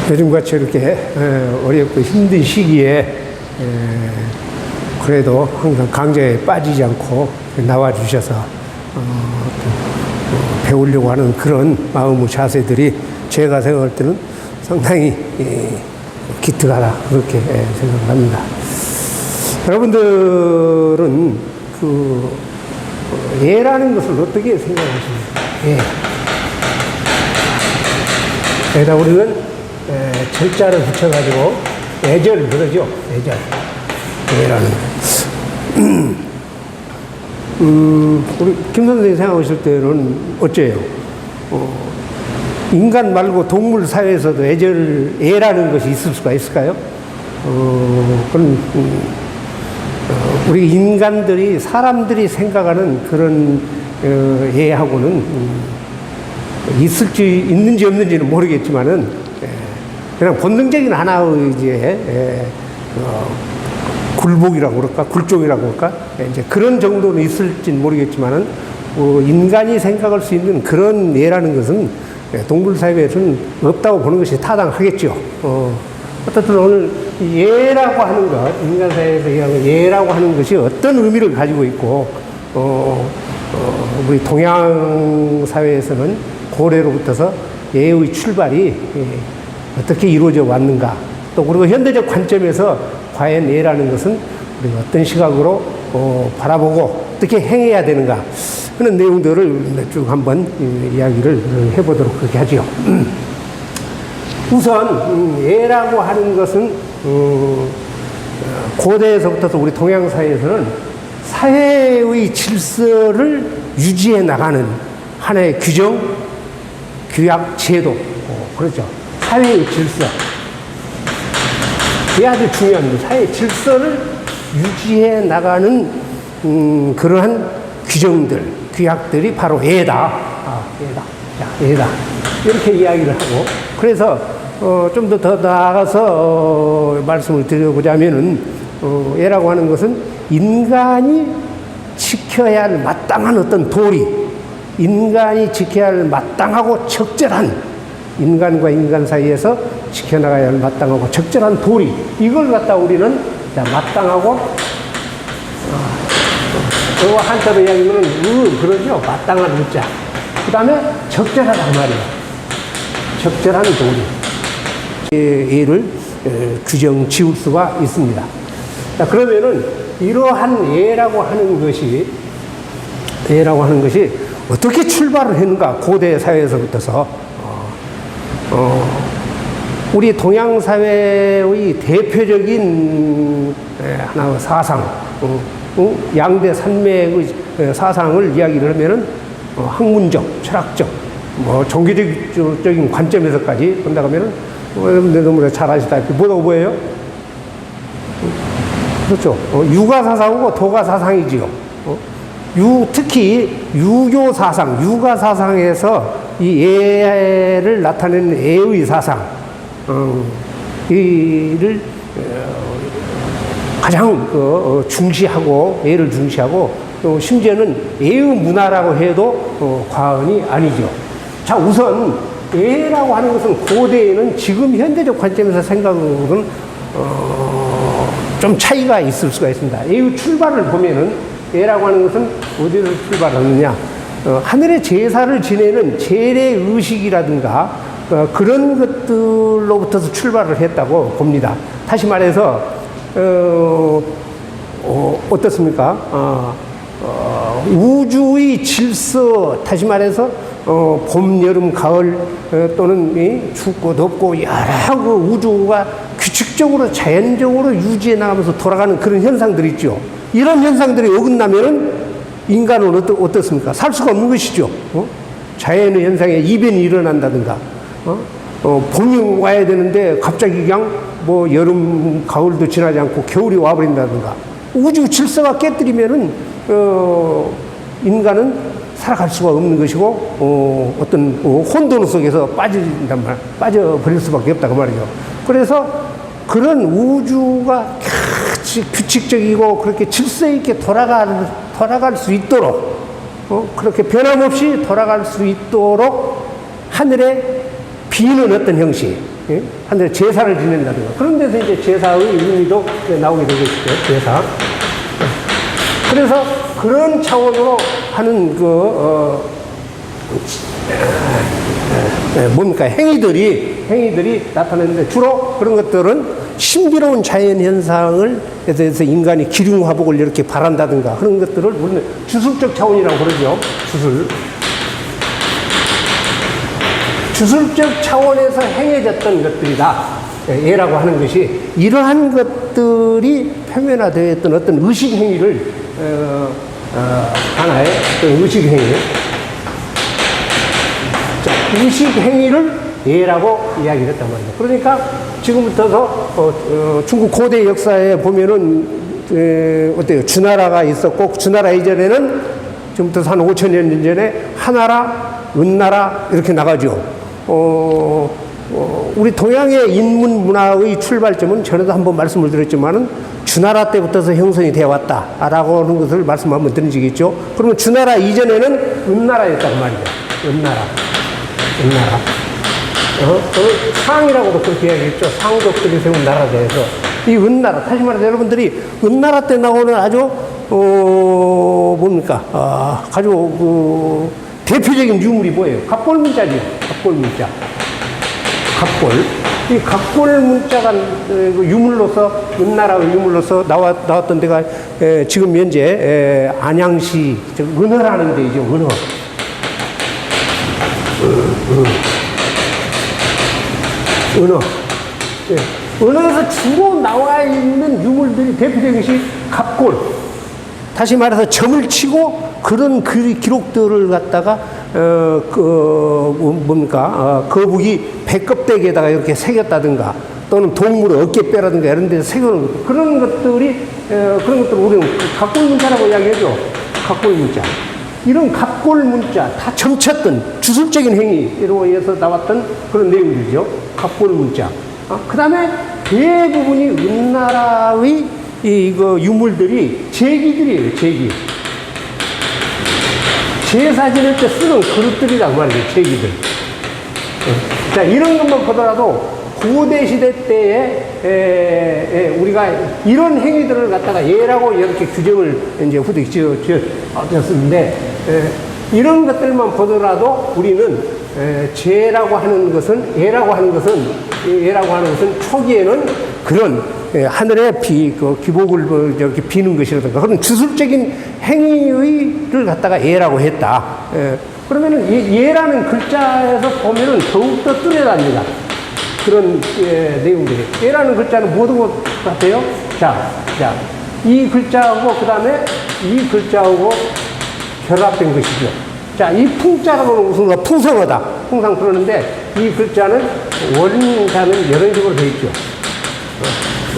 요즘같이 이렇게 어렵고 힘든 시기에 그래도 항상 강좌에 빠지지 않고 나와주셔서 배우려고 하는 그런 마음의 자세들이 제가 생각할 때는 상당히 기특하다 그렇게 생각합니다. 여러분들은 그 예라는 것을 어떻게 생각하십니까? 예. 여기다 우리는 절자를 붙여가지고 애절 그러죠. 애절. 예라는 우리 김 선생님 생각하실 때는 어째요? 인간 말고 동물 사회에서도 예라는 것이 있을 수가 있을까요? 그런 우리 인간들이 사람들이 생각하는 그런 예하고는 있는지 없는지는 모르겠지만은 그냥 본능적인 하나의 이제 굴복이라고 그럴까 굴종이라고 그럴까 이제 그런 정도는 있을지는 모르겠지만은 인간이 생각할 수 있는 그런 예라는 것은 동물 사회에서는 없다고 보는 것이 타당하겠죠. 어쨌든 오늘 예라고 하는 것, 인간 사회에서 얘기하는 예라고 하는 것이 어떤 의미를 가지고 있고, 우리 동양 사회에서는 고래로부터서 예의 출발이 어떻게 이루어져 왔는가, 또 그리고 현대적 관점에서 과연 예라는 것은 우리가 어떤 시각으로 바라보고 어떻게 행해야 되는가, 그런 내용들을 쭉 한번 이야기를 해보도록 그렇게 하죠. 우선 예라고 하는 것은 고대에서부터 우리 동양 사회에서는 사회의 질서를 유지해 나가는 하나의 규정, 규약, 제도, 그렇죠. 사회의 질서. 이게 아주 중요합니다. 사회의 질서를 유지해 나가는 그러한 규정들, 규약들이 바로 예다. 예다. 자, 예다. 이렇게 이야기를 하고, 그래서 좀 더 나아가서 말씀을 드려보자면은 예라고 하는 것은 인간이 지켜야 할 마땅한 어떤 도리, 인간이 지켜야 할 마땅하고 적절한, 인간과 인간 사이에서 지켜나가야 할 마땅하고 적절한 도리, 이걸 갖다 우리는 마땅하고 한자로 이야기하면 그러죠. 마땅한 의자. 그 다음에 적절하단 말이에요. 적절한 도리. 예를 규정 지을 수가 있습니다. 자, 그러면은 이러한 예라고 하는 것이 어떻게 출발을 했는가, 고대 사회에서부터서 우리 동양 사회의 대표적인 하나의 사상, 양대 산맥의 사상을 이야기를 하면은 학문적, 철학적, 종교적인 관점에서까지 본다고 하면은 여러분들 잘 아시다시피 뭐예요? 그렇죠. 유가 사상이고 도가 사상이지요. 특히 유교 사상, 유가 사상에서 이 예를 나타내는 예의 사상, 이를 가장 중시하고, 예를 중시하고, 또 심지어는 예의 문화라고 해도 과언이 아니죠. 자, 우선 예라고 하는 것은 고대에는 지금 현대적 관점에서 생각하는 좀 차이가 있을 수가 있습니다. 예의 출발을 보면은 예라고 하는 것은 어디서 출발하느냐, 하늘의 제사를 지내는 제례 의식이라든가 그런 것들로부터서 출발을 했다고 봅니다. 다시 말해서 어떻습니까? 우주의 질서, 다시 말해서 봄, 여름, 가을, 또는 춥고 덥고 여러 그 우주가 규칙적으로 자연적으로 유지해 나가면서 돌아가는 그런 현상들이 있죠. 이런 현상들이 어긋나면은 인간은 어떻습니까? 살 수가 없는 것이죠. 자연의 현상에 이변이 일어난다든가, 봄이 와야 되는데 갑자기 그냥 여름, 가을도 지나지 않고 겨울이 와버린다든가, 우주 질서가 깨뜨리면은 인간은 살아갈 수가 없는 것이고, 어떤 혼돈 속에서 빠져버릴 수밖에 없다고 말이죠. 그래서 그런 우주가 규칙적이고 그렇게 질서 있게 돌아갈 수 있도록, 그렇게 변함없이 돌아갈 수 있도록 하늘에 비는 어떤 형식, 예? 하늘에 제사를 지낸다든가. 그런 데서 이제 제사의 의미도 나오게 되고 있어요. 제사. 그래서 그런 차원으로 하는 뭡니까? 행위들이 나타나는데 주로 그런 것들은 신비로운 자연 현상을 대해서 인간이 기륭화복을 이렇게 바란다든가 그런 것들을 우리는 주술적 차원이라고 그러죠. 주술적 차원에서 행해졌던 것들이다. 예라고 하는 것이 이러한 것들이 표면화되어 있던 어떤 의식행위를 하나의 어떤 의식행위. 자, 의식행위를 예라고 이야기를 했단 말이에요. 그러니까 지금부터서 중국 고대 역사에 보면은 어때요? 주나라가 있었고 주나라 이전에는 지금부터 한 5,000년 전에 하나라, 은나라 이렇게 나가죠. 우리 동양의 인문 문화의 출발점은 전에도 한번 말씀을 드렸지만은 주나라 때부터서 형성이 되어 왔다라고 하는 것을 말씀 한번 드린 적이 있죠. 그러면 주나라 이전에는 은나라였단 말이죠. 은나라. 상이라고도 그렇게 이야기했죠. 상족들이 세운 나라에 대해서. 이 은나라, 다시 말해서 여러분들이 은나라 때 나오는 아주, 뭡니까? 아주 대표적인 유물이 뭐예요? 갑골문자죠. 갑골문자. 이 갑골 문자가 유물로서, 은나라의 유물로서 나왔던 데가 지금 현재 안양시, 은어라는 데이죠. 은어. 은어. 예. 은어에서 주로 나와 있는 유물들이 대표적인 것이 갑골. 다시 말해서 점을 치고 그런 기록들을 갖다가 거북이 배껍데기에다가 이렇게 새겼다든가 또는 동물의 어깨뼈라든가 이런 데서 새겨놓은 것 그런 것들을 우리는 갑골문자라고 이야기하죠. 갑골문자. 이런 갑골문자 다 점쳤던 주술적인 행위로 해서 나왔던 그런 내용들이죠. 갑골문자. 그 다음에 대부분이 은나라의 유물들이 제기들이에요. 제사 지낼 때 쓰는 그릇들이란 말이에요. 제기들. 자, 이런 것만 보더라도 고대 시대 때에 우리가 이런 행위들을 갖다가 예라고 이렇게 규정을 이제 후대에 지었는데 이런 것들만 보더라도 우리는 예라고 하는 것은 초기에는 그런 하늘의 기복을 이렇게 비는 것이라든가 그런 주술적인 행위를 갖다가 예라고 했다. 그러면은 예라는 글자에서 보면은 더욱더 뚜렷합니다. 그런 내용들이. 예라는 글자는 뭐든 것 같아요? 자, 이 글자하고 그 다음에 이 글자하고 결합된 것이죠. 자, 이 풍자라고 하는 것은 풍성하다. 풍상 그러는데 이 글자는 원자는 이런 식으로 되어 있죠.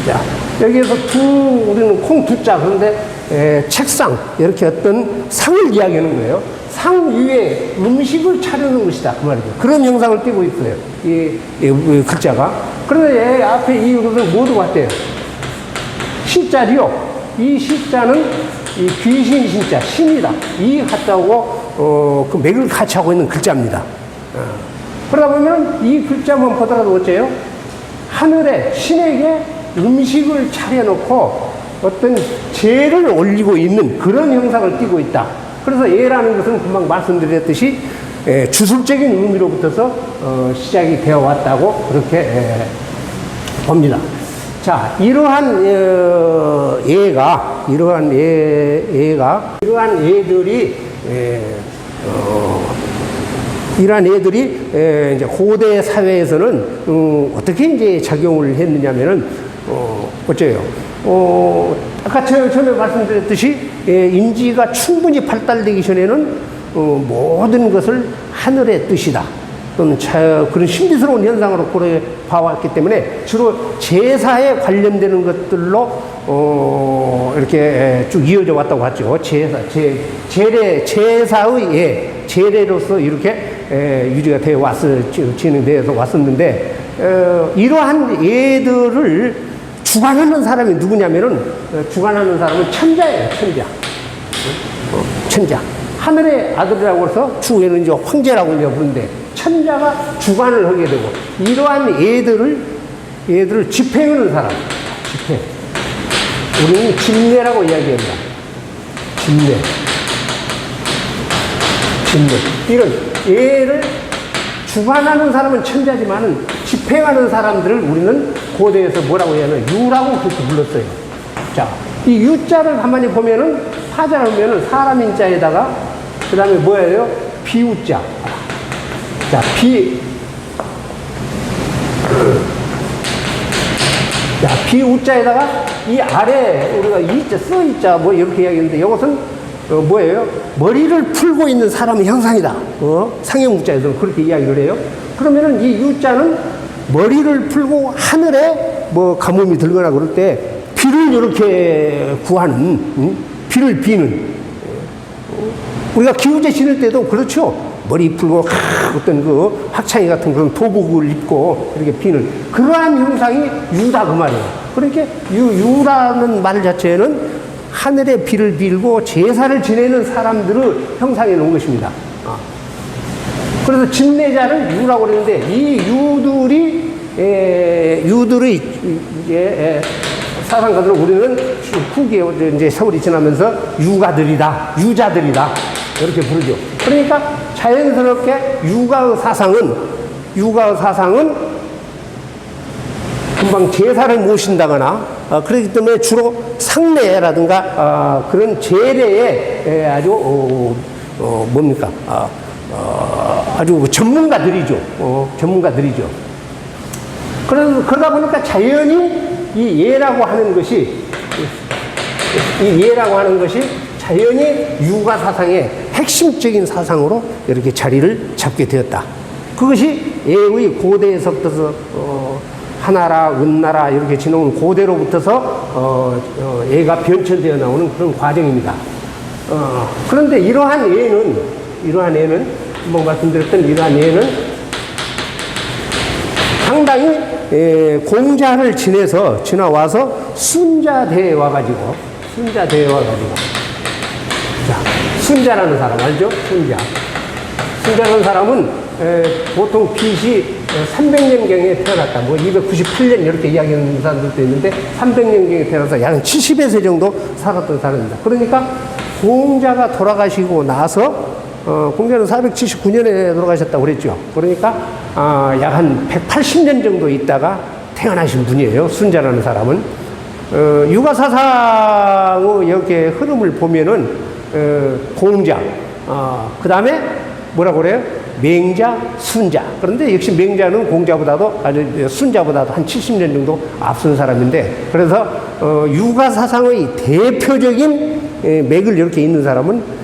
자, 여기에서 우리는 콩두자 그런데 책상 이렇게 어떤 상을 이야기하는 거예요. 상 위에 음식을 차려놓은 것이다 그 말이죠. 그런 형상을 띠고 있어요. 이 글자가. 그런데 앞에 이것은 뭐도 같아요? 시자리요. 이 시자는 이 귀신 신자 신이다. 이 같다고 그 맥을 같이 하고 있는 글자입니다. 그러다 보면 이 글자만 보더라도 어째요? 하늘에 신에게 음식을 차려놓고 어떤 제를 올리고 있는 그런 형상을 띠고 있다. 그래서 예라는 것은 금방 말씀드렸듯이 주술적인 의미로부터서 시작이 되어 왔다고 그렇게 봅니다. 자, 이러한 예들이 이제 고대 사회에서는 어떻게 이제 작용을 했느냐면은 어째요? 아까 처음에 말씀드렸듯이 인지가 충분히 발달되기 전에는 모든 것을 하늘의 뜻이다. 또는 그런 신비스러운 현상으로 고려 봐왔기 때문에 주로 제사에 관련되는 것들로 이렇게 쭉 이어져 왔다고 하죠. 제사의 제례로서 이렇게 유지가 되어 진행되어서 왔었는데 이러한 예들을 주관하는 사람이 누구냐면은 주관하는 사람은 천자예요. 천자. 하늘의 아들이라고 해서 추후에는 이제 황제라고 이제 부르는데 천자가 주관을 하게 되고, 이러한 얘들을 집행하는 사람, 집행. 우리는 집례라고 이야기합니다. 집례. 이런 얘를 주관하는 사람은 천자지만은 집행하는 사람들을 우리는 고대에서 뭐라고 해야 하나, 유라고 그렇게 불렀어요. 자, 이 유자를 가만히 보면은, 파자를 보면은 사람인 자에다가, 그 다음에 뭐예요? 비우자. 자, 비우자에다가 이 아래 우리가 이자, 써이자 뭐 이렇게 이야기했는데, 이것은 뭐예요? 머리를 풀고 있는 사람의 형상이다. 상형무자에서는 그렇게 이야기를 해요. 그러면은 이 유자는 머리를 풀고 하늘에 뭐 가뭄이 들거나 그럴 때 비를 이렇게 구하는, 비를 비는. 우리가 기우제 신을 때도 그렇죠. 머리 풀고 어떤 그 학창이 같은 그런 도복을 입고 이렇게 비는 그러한 형상이 유다 그 말이에요. 그러니까 유라는 말 자체는 하늘에 비를 빌고 제사를 지내는 사람들을 형상해 놓은 것입니다. 그래서 집례자를 유라고 그러는데, 이 유들이 이제 사상가들은 우리는 후기에 이제 세월이 지나면서 유가들이다, 유자들이다 이렇게 부르죠. 그러니까 자연스럽게 유가의 사상은 금방 제사를 모신다거나, 그렇기 때문에 주로 상례라든가 그런 제례에 아주 뭡니까 아주 전문가들이죠. 그러다 보니까 자연히 이 예라고 하는 것이 자연히 유가 사상의 핵심적인 사상으로 이렇게 자리를 잡게 되었다. 그것이 예의 고대에서부터 하나라, 은나라 이렇게 지나온 고대로부터서 예가 변천되어 나오는 그런 과정입니다. 그런데 이러한 예는 한번 말씀드렸던 이러한 예는 상당히 공자를 지나와서 순자대에 와가지고 자, 순자라는 사람 알죠? 순자라는 사람은 보통 BC 300년경에 태어났다. 뭐 298년 이렇게 이야기하는 사람들도 있는데 300년경에 태어나서 약 70여 세 정도 살았던 사람입니다. 그러니까 공자가 돌아가시고 나서 공자는 479년에 돌아가셨다고 그랬죠. 그러니까 약 한 180년 정도 있다가 태어나신 분이에요. 순자라는 사람은. 유가사상의 이렇게 흐름을 보면은 공자, 그 다음에 뭐라고 그래요? 맹자, 순자. 그런데 역시 맹자는 공자보다도 순자보다도 한 70년 정도 앞선 사람인데, 그래서 유가사상의 대표적인 맥을 이렇게 있는 사람은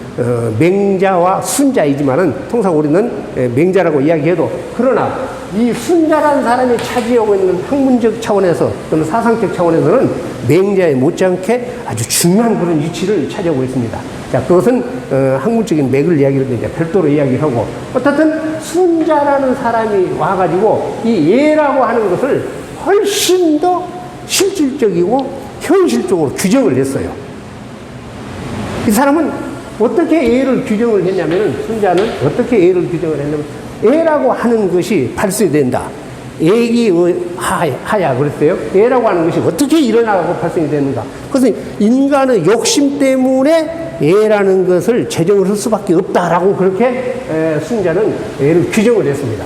맹자와 순자이지만은 통상 우리는 맹자라고 이야기해도, 그러나 이 순자라는 사람이 차지하고 있는 학문적 차원에서 또는 사상적 차원에서는 맹자에 못지않게 아주 중요한 그런 위치를 차지하고 있습니다. 자, 그것은 학문적인 맥을 이야기를 이제 별도로 이야기를 하고, 어떻든 순자라는 사람이 와가지고 이 예라고 하는 것을 훨씬 더 실질적이고 현실적으로 규정을 했어요. 이 사람은 어떻게 예를 규정을 했냐면은, 순자는 어떻게 예를 규정을 했냐면, 예라고 하는 것이 발생된다. 예기하야 그랬어요. 예라고 하는 것이 어떻게 일어나고 발생이 되는가. 그것은 인간의 욕심 때문에 예라는 것을 제정을 할 수밖에 없다라고 그렇게 순자는 예를 규정을 했습니다.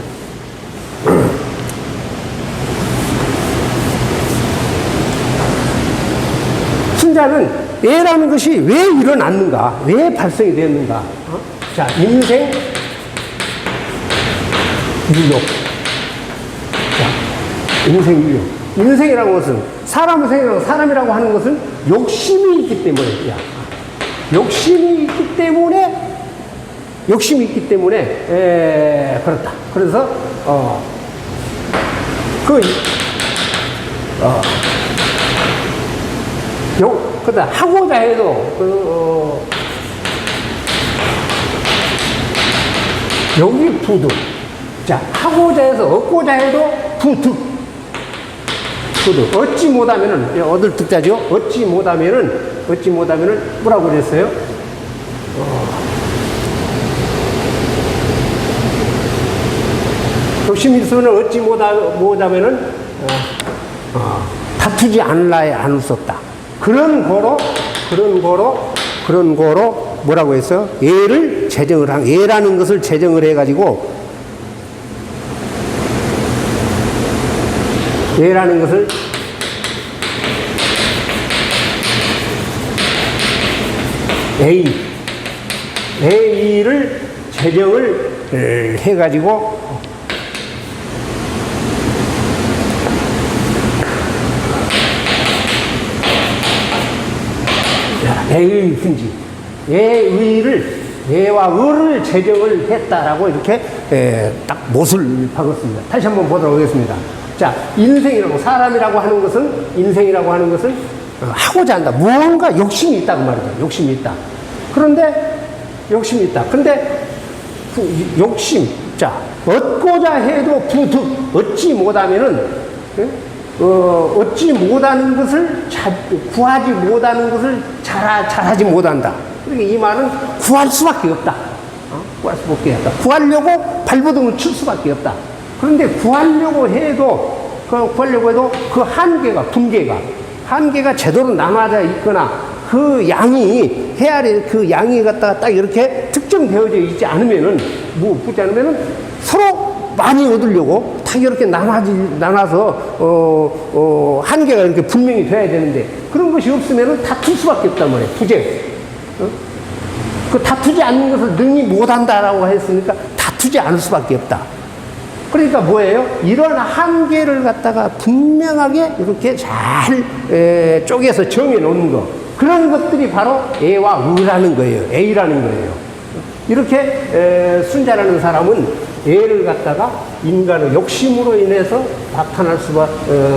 순자는 예라는 것이 왜 일어났는가, 왜 발생이 되었는가. 자, 인생, 유욕. 자, 인생, 유욕. 인생이라는 것은, 사람이라고 하는 것은 욕심이 있기 때문에, 욕심이 있기 때문에, 그렇다. 그래서, 그다 하고자 해도 여기 부득. 자, 하고자 해서 얻고자 해도 부득. 얻지 못하면은 얻을 득자죠. 얻지 못하면은 뭐라고 그랬어요? 욕심이 있으면 얻지 못하면은 다투지 않을 수 없다. 그런 거로 뭐라고 했어요? 예를 제정을 한, 예라는 것을 제정을 해가지고, 예라는 것을 A를 제정을 해가지고, A의든지 예와 의를 제정을 했다라고 이렇게 딱 못을 박았습니다. 다시 한번 보도록 하겠습니다. 자, 사람이라고 하는 것은, 인생이라고 하는 것은 하고자 한다. 무언가 욕심이 있다고 말이죠. 욕심이 있다. 그런데 욕심, 자, 얻고자 해도 부득 얻지 못하면은, 얻지 못하는 것을 구하지 못하는 것을 잘하지 못한다. 그러니까 이 말은 구할 수밖에 없다. 구할 수밖에 없다. 구하려고 발버둥을 칠 수밖에 없다. 그런데 구하려고 해도 그 한계가 제대로 남아져 있거나 그 양이 헤아릴 그 양이 갖다가 딱 이렇게 특정되어져 있지 않으면은 서로 많이 얻으려고 딱 이렇게 나눠서 한계가 이렇게 분명히 돼야 되는데 그런 것이 없으면 다툴 수밖에 없단 말이에요. 투쟁. 그 다투지 않는 것을 능히 못한다라고 했으니까 다투지 않을 수밖에 없다. 그러니까 뭐예요? 이런 한계를 갖다가 분명하게 이렇게 잘 쪼개서 정해 놓는 거. 그런 것들이 바로 A와 의라는 거예요. A라는 거예요. 이렇게 순자라는 사람은 A를 갖다가 인간의 욕심으로 인해서 나타날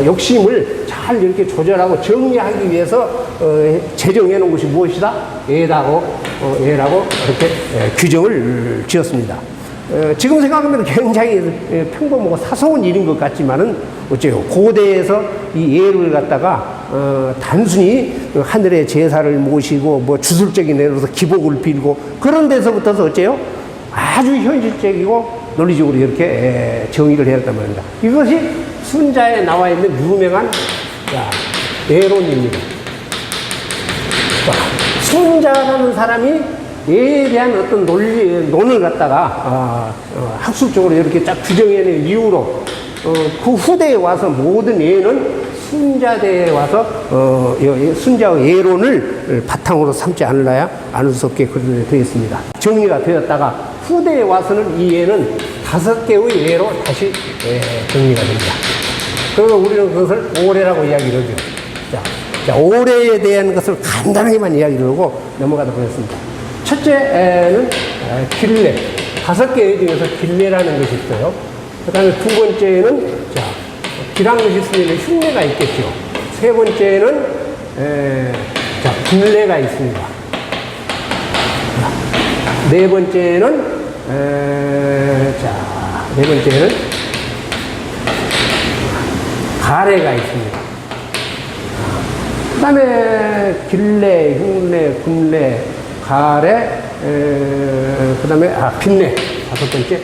욕심을 잘 이렇게 조절하고 정리하기 위해서 제정해 놓은 것이 무엇이다? A라고 이렇게 규정을 지었습니다. 지금 생각하면 굉장히 평범하고 사소한 일인 것 같지만은 어째요? 고대에서 이 예를 갖다가 단순히 하늘의 제사를 모시고 뭐 주술적인 내로서 기복을 빌고 그런 데서부터서 어째요? 아주 현실적이고 논리적으로 이렇게 정의를 해왔단 말입니다. 이것이 순자에 나와 있는 유명한 예론입니다. 순자라는 사람이 예에 대한 어떤 논을 갖다가 학술적으로 이렇게 딱 규정해낸 이유로 그 후대에 와서 모든 예는 순자대에 와서 순자의 예론을 바탕으로 삼지 않을 수 없게 그렇게 되어 있습니다. 정리가 되었다가 후대에 와서는 이 예는 5개의 예로 다시 정리가 됩니다. 그래서 우리는 그것을 오래라고 이야기를 하죠. 자, 오래에 대한 것을 간단하게만 이야기를 하고 넘어가도록 하겠습니다. 첫째는 길래. 5개 중에서 길래라는 것이 있어요. 그 다음에 두 번째는, 길한 것이 있으면 흉내가 있겠죠. 세 번째는, 분래가 있습니다. 네 번째는, 가래가 있습니다. 그 다음에 길래, 흉내, 분래, 가래, 그 다음에, 빈내. 5번째,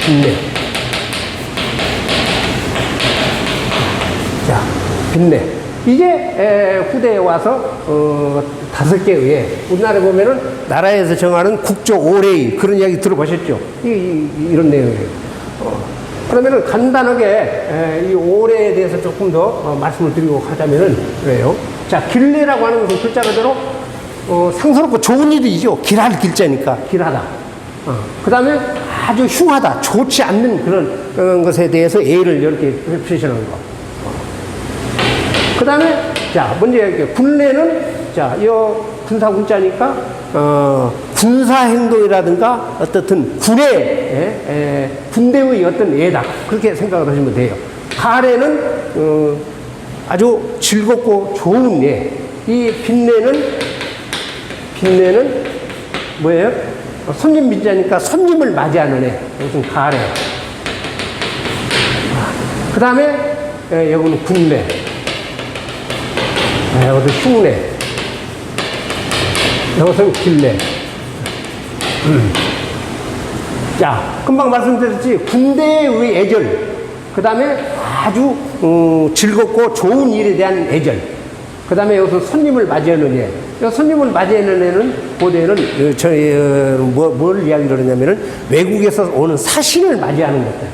빈내. 자, 빈내. 이게, 후대에 와서, 5개의 예. 우리나라에 보면은, 나라에서 정하는 국조 5레이, 그런 이야기 들어보셨죠? 이런 내용이에요. 그러면은 간단하게, 이 5레에 대해서 조금 더 말씀을 드리고 하자면은, 그래요. 자, 길래라고 하는 것은 글자 그대로, 상스럽고 좋은 일이죠. 길할 길자니까, 길하다. 그 다음에 아주 흉하다, 좋지 않는 그런 것에 대해서 예를 이렇게 표시하는 거. 그 다음에, 먼저 군례는, 이 군사군자니까, 군사행동이라든가, 어떻든 군대의 어떤 예다. 그렇게 생각을 하시면 돼요. 가래는, 아주 즐겁고 좋은 예. 이 빈내는 뭐예요? 손님빈자니까 손님을 맞이하는 애. 이것은 가래. 그 다음에 여기는 군래. 여기서 흉내. 여기서는 길래. 자, 금방 말씀드렸지, 군대의 애절, 그 다음에 아주 즐겁고 좋은 일에 대한 애절, 그 다음에 여기서 손님을 맞이하는 애. 손님을 맞이하는 애는 고대는 뭘 이야기를 하냐면은 외국에서 오는 사신을 맞이하는 것들.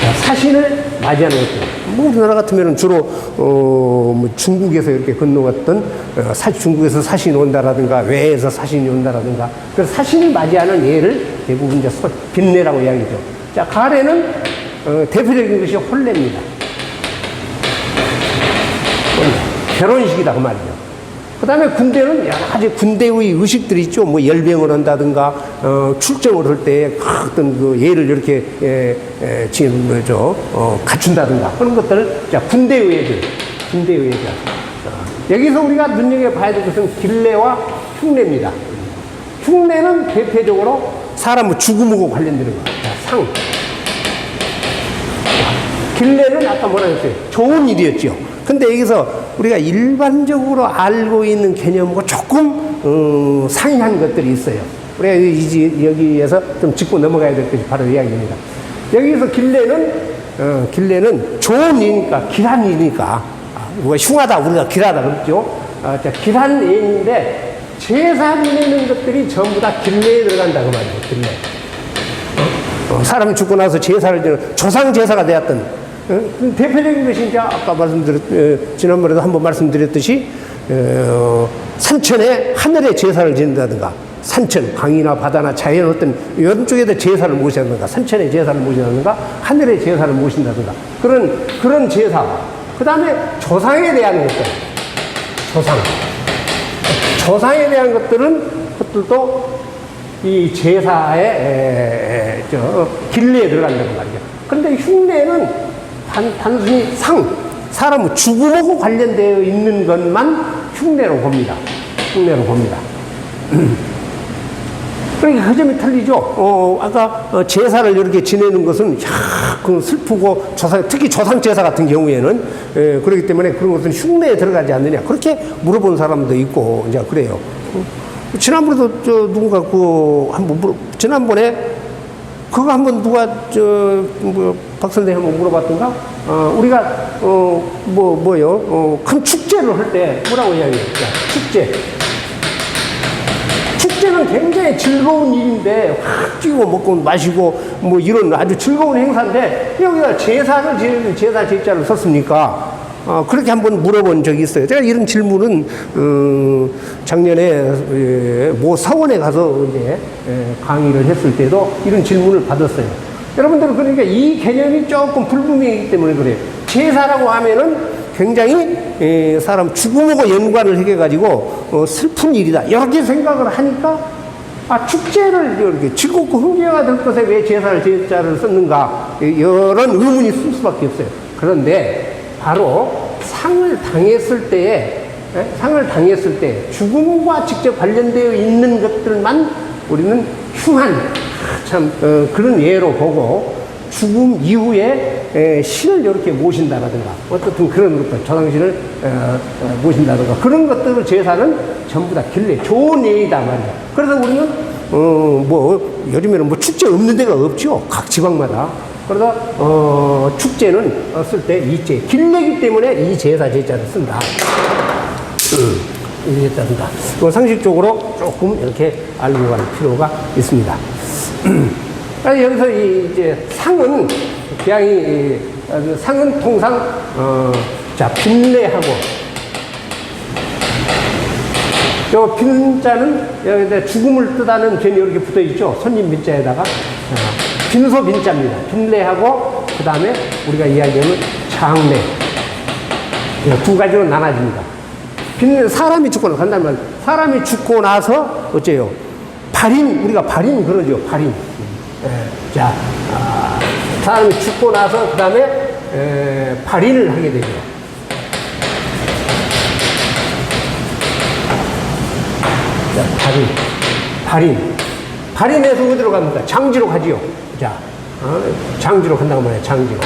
자, 사신을 맞이하는 것들. 뭐 우리나라 같으면은 주로 뭐 중국에서 이렇게 건너갔던 중국에서 사신이 온다라든가 외에서 사신이 온다라든가, 그래서 사신을 맞이하는 예를 대부분 이제 빈례라고 이야기죠. 자, 가래는 대표적인 것이 혼례입니다. 결혼식이다 그 말이죠. 그 다음에 군대는 여러 가지 군대의 의식들이 있죠. 뭐 열병을 한다든가, 출정을 할 때 어떤 그 예를 이렇게, 지금 뭐죠, 갖춘다든가 그런 것들을, 자, 군대의 예들, 군대의 예들. 여기서 우리가 눈여겨봐야 될 것은 길례와 흉례입니다. 흉례는 대표적으로 사람 죽음하고 관련되는 거예요. 자, 상. 길례는 아까 뭐라 했어요? 좋은 일이었죠. 근데 여기서 우리가 일반적으로 알고 있는 개념하고 조금 상이한 것들이 있어요. 우리가 여기에서 좀 짚고 넘어가야 될 것이 바로 이야기입니다. 여기서 길례는 좋은 일이니까, 길한 일이니까, 우리가 흉하다, 우리가 길하다 그랬죠. 자, 길한 일인데 제사 지내는 것들이 전부 다 길례에 들어간다 그 말이에요. 길례. 사람이 죽고 나서 제사를 지내는 조상 제사가 되었던 대표적인 것이 이제 아까 지난번에도 한번 말씀드렸듯이, 산천에 하늘의 제사를 지낸다든가, 산천, 강이나 바다나 자연 어떤 이런 쪽에다 제사를 모신다든가, 산천의 제사를 모신다든가, 하늘의 제사를 모신다든가, 그런 제사. 그 다음에 조상에 대한 것들. 조상에 대한 그것들도 이 제사의 길례에 들어간다고 말이죠. 그런데 흉례는 단순히 사람 죽음하고 관련되어 있는 것만 흉내로 봅니다. 그러니까 그 점이 틀리죠. 아까 제사를 이렇게 지내는 것은 슬프고 특히 조상 제사 같은 경우에는 그렇기 때문에 그런 것은 흉내에 들어가지 않느냐, 그렇게 물어본 사람도 있고 이제 그래요. 지난번에도 누군가 지난번에 그거 한번 누가 박 선생님 한번 물어봤던가? 우리가 큰 축제를 할 때 뭐라고 이야기해요? 축제는 굉장히 즐거운 일인데 확 뛰고 먹고 마시고 뭐 이런 아주 즐거운 행사인데 여기다 제사를 지내는 제사 제자를 썼습니까? 그렇게 한번 물어본 적이 있어요. 제가 이런 질문은 작년에 모 사원에 가서 이제 강의를 했을 때도 이런 질문을 받았어요. 여러분들은 그러니까 이 개념이 조금 불분명하기 때문에 그래요. 제사라고 하면은 굉장히 사람 죽음하고 연관을 해가지고 슬픈 일이다 이렇게 생각을 하니까, 축제를 이렇게 즐겁고 흥겨가 될 것에 왜 제자를 썼는가, 이런 의문이 쓸 수밖에 없어요. 그런데 바로 상을 당했을 때 죽음과 직접 관련되어 있는 것들만 우리는 흉한 그런 예로 보고, 죽음 이후에 신을 이렇게 모신다라든가 어떻든 그런 것들, 조상신을 모신다든가 그런 것들을 제사는 전부 다 길례, 좋은 예이다 말이야. 그래서 우리는 요즘에는 축제 없는 데가 없죠. 각 지방마다. 그래서 축제는 쓸 때 이제 길례이기 때문에 이 제사 제자를 쓴다. 이랬다든가. 상식적으로 조금 이렇게 알고 갈 필요가 있습니다. 여기서 이제 상은 통상 빈례하고, 요 빈자는 여기다 죽음을 뜻하는 변이 이렇게 붙어 있죠. 손님 빈자에다가 빈소 빈자입니다. 빈례하고 그 다음에 우리가 이야기하는 장례, 두 가지로 나눠집니다. 사람이 죽고 나서 간단 말이에요. 사람이 죽고 나서 어째요? 우리가 발인 그러죠. 발인. 자, 사람이 죽고 나서 그 다음에 발인을 하게 되죠. 자, 발인에서 어디로 갑니까? 장지로 가지요. 자, 장지로 간다고 말해요. 장지로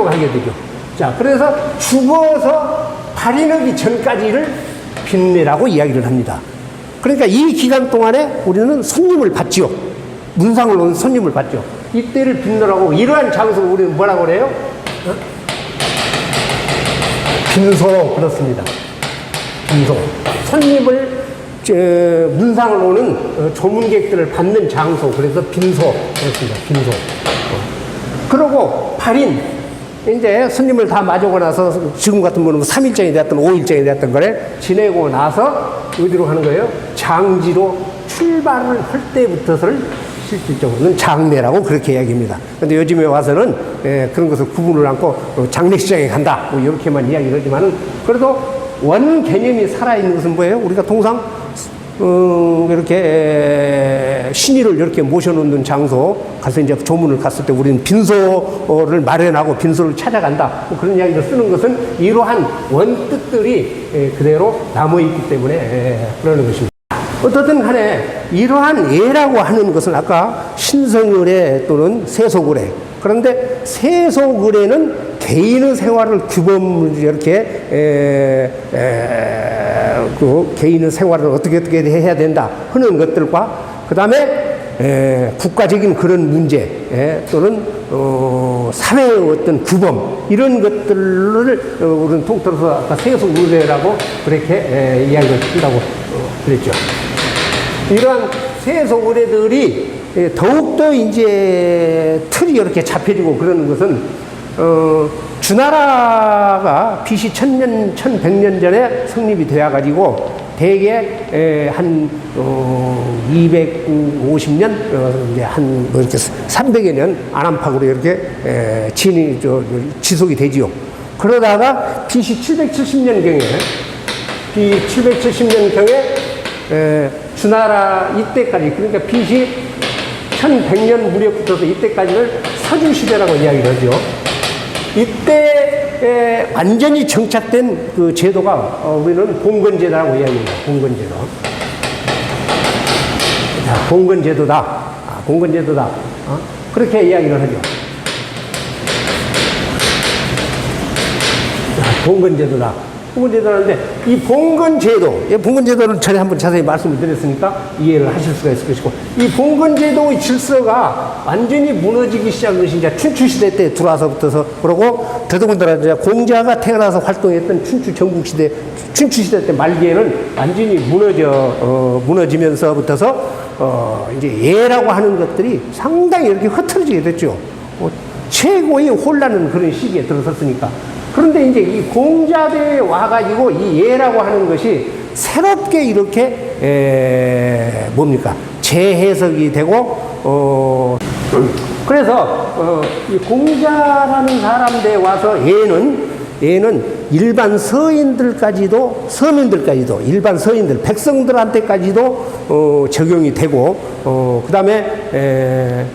가게 되죠. 자, 그래서 죽어서 발인하기 전까지를 빈례라고 이야기를 합니다. 그러니까 이 기간 동안에 우리는 손님을 받지요. 문상을 놓은 손님을 받죠. 이때를 빈도라고 이러한 장소를 우리는 뭐라고 그래요? 어? 빈소. 그렇습니다. 빈소. 손님을 문상을 오는 조문객들을 받는 장소. 그래서 빈소. 그렇습니다. 빈소. 그러고 발인. 이제 손님을 다 맞이고 나서 지금 같은 경우는 3일장이 됐든 5일장이 됐든 그래 지내고 나서 어디로 가는 거예요? 장지로 출발을 할 때부터를 실질적으로는 장례라고 그렇게 이야기합니다. 근데 요즘에 와서는 그런 것을 구분을 않고 장례식장에 간다 뭐 이렇게만 이야기를 하지만은 그래도 원 개념이 살아있는 것은 뭐예요? 우리가 통상 이렇게 신의를 이렇게 모셔놓는 장소 가서 이제 조문을 갔을 때 우리는 빈소를 마련하고 빈소를 찾아간다 뭐 그런 이야기를 쓰는 것은 이러한 원뜻들이 그대로 남아있기 때문에 그러는 것입니다. 어떻든 간에 이러한 예라고 하는 것은 아까 신성의례 또는 세속의례 그런데 세속의례는 개인의 생활을 규범 이렇게 그 개인의 생활을 어떻게 해야 된다 하는 것들과 그 다음에 국가적인 그런 문제 또는 사회의 어떤 규범 이런 것들을 우리는 통틀어서 아까 세속의례라고 그렇게 이야기를 한다고 그랬죠. 이러한 세속의례들이 더욱더 이제 틀이 이렇게 잡혀지고 그러는 것은 주나라가 BC 1000년, 1100년 전에 성립이 되어가지고 대개 한 250년 이제 한 뭐 이렇게 300여 년 안팎으로 이렇게 지속이 되지요. 그러다가 BC 770년경에 주나라 이때까지 그러니까 BC 1100년 무렵부터 이때까지를 서주시대라고 이야기를 하죠. 이때 완전히 정착된 그 제도가 우리는 봉건제도라고 이야기합니다. 봉건제도. 자, 봉건제도다. 봉건제도다. 그렇게 이야기를 하죠. 자, 봉건제도다. 봉건제도라는데 이 봉건제도를 전에 한번 자세히 말씀을 드렸으니까 이해를 하실 수가 있을 것이고 이 봉건제도의 질서가 완전히 무너지기 시작한 것이 이제 춘추시대 때 들어와서부터서 그러고 더더군다나 이제 공자가 태어나서 활동했던 춘추시대 때 말기에는 완전히 무너지면서부터서 이제 예라고 하는 것들이 상당히 이렇게 흐트러지게 됐죠. 최고의 혼란은 그런 시기에 들어섰으니까. 그런데 이제 이 공자대에 와가지고 이 예라고 하는 것이 새롭게 이렇게 뭡니까? 재해석이 되고 그래서 이 공자라는 사람들에 와서 예는 일반 서민들까지도 일반 서인들 백성들한테까지도 적용이 되고 그 다음에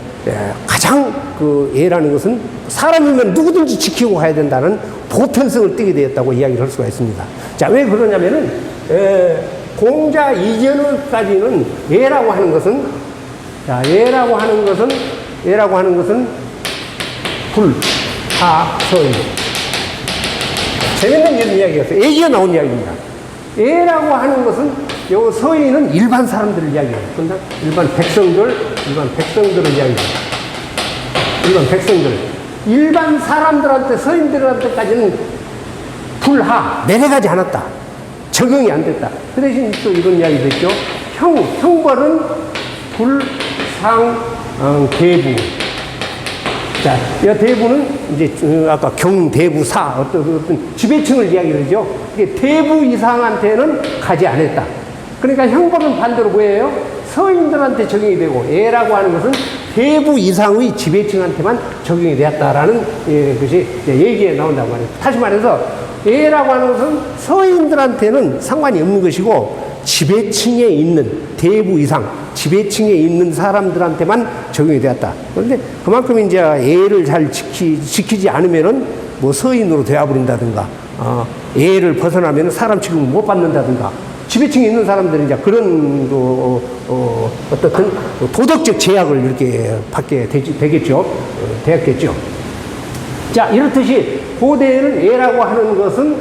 가장 그 예라는 것은 사람이면 누구든지 지키고 가야 된다는 보편성을 띠게 되었다고 이야기를 할 수가 있습니다. 자, 왜 그러냐면은 공자 이전까지는 예라고 하는 것은 불하서인 재밌는 이런 이야기였어요. 예기가 나온 이야기입니다. 예라고 하는 것은 요 서인은 일반 사람들을 이야기해요. 그런데 일반 백성들을 이야기해요. 일반 백성들. 일반 사람들한테, 서인들한테까지는 내려가지 않았다. 적용이 안 됐다. 그 대신 또 이런 이야기도 있죠. 형벌은 대부. 자, 이 대부는 이제 아까 경대부사 어떤 지배층을 이야기를 하죠. 이게 대부 이상한테는 가지 않았다. 그러니까 형벌은 반대로 뭐예요? 서인들한테 적용이 되고 예라고 하는 것은 대부 이상의 지배층한테만 적용이 되었다라는 것이 얘기에 나온다고 말이에요. 다시 말해서 예라고 하는 것은 서인들한테는 상관이 없는 것이고 지배층에 있는 대부 이상 지배층에 있는 사람들한테만 적용이 되었다. 그런데 그만큼 이제 예를 잘 지키지 않으면은 뭐 서인으로 되어버린다든가 예를 벗어나면 사람 취급을 못 받는다든가 지배층에 있는 사람들은 이제 그런 어떤 도덕적 제약을 이렇게 받게 되겠죠. 되었겠죠. 자, 이렇듯이 고대에는 예라고 하는 것은